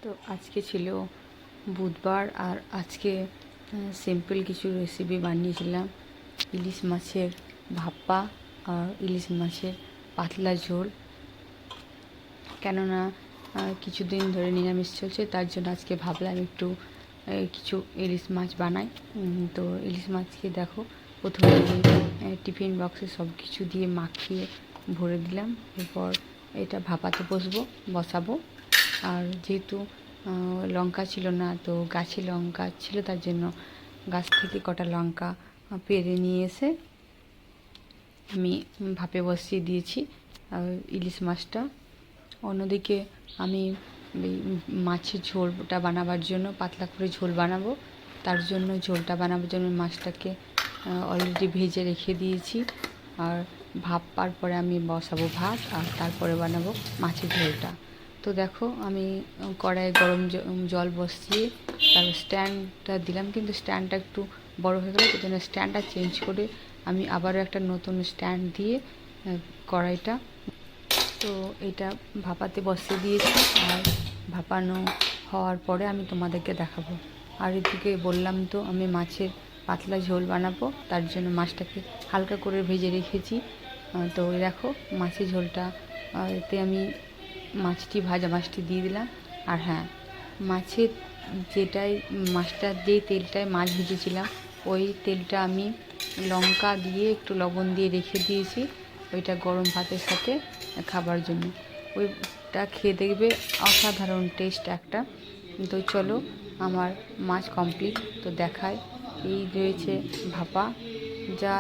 তো আজকে ছিল বুধবার, আর আজকে সিম্পল কিছু রেসিপি বানিয়েছিলাম। ইলিশ মাছের ভাপা আর ইলিশ মাছের পাতলা ঝোল। কেননা কিছুদিন ধরে নিরামিষ চলছে, তার জন্য আজকে ভাবলাম একটু কিছু ইলিশ মাছ বানাই। তো ইলিশ মাছকে দেখো, প্রথমে আমি টিফিন বক্সে সব কিছু দিয়ে মাখিয়ে ভরে দিলাম। এরপর এটা ভাপাতে বসাবো। আর যেহেতু লঙ্কা ছিল না, তো গাছে লঙ্কা ছিল, তার জন্য গাছ থেকে কটা লঙ্কা পেড়ে নিয়ে এসে আমি ভাপে বসিয়ে দিয়েছি ইলিশ মাছটা। অন্যদিকে আমি মাছের ঝোলটা বানাবার জন্য পাতলা করে ঝোল বানাবো। তার জন্য ঝোলটা বানাবার জন্য মাছটাকে অলরেডি ভেজে রেখে দিয়েছি। আর ভাপার পরে আমি বসাবো ভাত, আর তারপরে বানাবো মাছের ঝোলটা। তো দেখো, আমি কড়াইয়ে গরম জল বসিয়ে তারপর স্ট্যান্ডটা দিলাম, কিন্তু স্ট্যান্ডটা একটু বড় হয়ে গেল, সেই জন্য স্ট্যান্ডটা চেঞ্জ করে আমি আবারও একটা নতুন স্ট্যান্ড দিয়ে কড়াইটা, তো এটা ভাপাতে বসিয়ে দিয়েছি। আর ভাপানো হওয়ার পরে আমি তোমাদেরকে দেখাবো। আর এদিকে বললাম তো, আমি মাছের পাতলা ঝোল বানাবো, তার জন্য মাছটাকে হালকা করে ভেজে রেখেছি। তো দেখো, মাছের ঝোলটা এতে আমি ভাজা মাছটি দিয়ে দিলাম। আর হ্যাঁ, মাছের মাছটা যেই তেলটায় মাছ ভেজেছিলাম, ওই তেলটা আমি লঙ্কা দিয়ে একটু লবণ দিয়ে রেখে দিয়েছি ওইটা গরম ভাতের সাথে খাবার জন্য। ওইটা খেয়ে দেখবে অসাধারণ টেস্ট একটা। তো চলো, আমার মাছ কমপ্লিট। তো দেখায় এই রয়েছে ভাপা, যা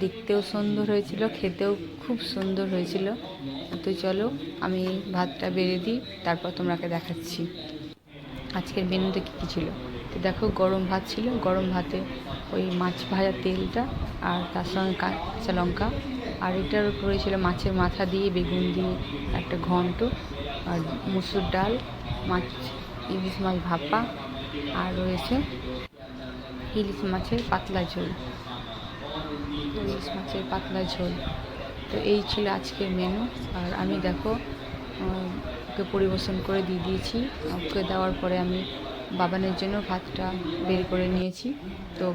দেখতেও সুন্দর হয়েছিল, খেতেও খুব সুন্দর হয়েছিল। তো চলো, আমি ভাতটা বেড়ে দিই, তারপর তোমাকে দেখাচ্ছি আজকের মেনুতে কী ছিল। তো দেখো, গরম ভাত ছিল, গরম ভাতে ওই মাছ ভাজা তেলটা, আর তার সঙ্গে কাঁচা লঙ্কা, আর এটার উপরে ছিল মাছের মাথা দিয়ে বেগুন দিয়ে একটা ঘন্ট, আর মুসুর ডাল, ইলিশ মাছ ভাপা, আর রয়েছে ইলিশ মাছের পাতলা ঝোল। তো এই ছিল আজকের মেনু। আর আমি দেখো, ওকে পরিবেশন করে দিয়ে দিয়েছি। ওকে দেওয়ার পরে আমি বাবানের জন্য ভাতটা বের করে নিয়েছি। তো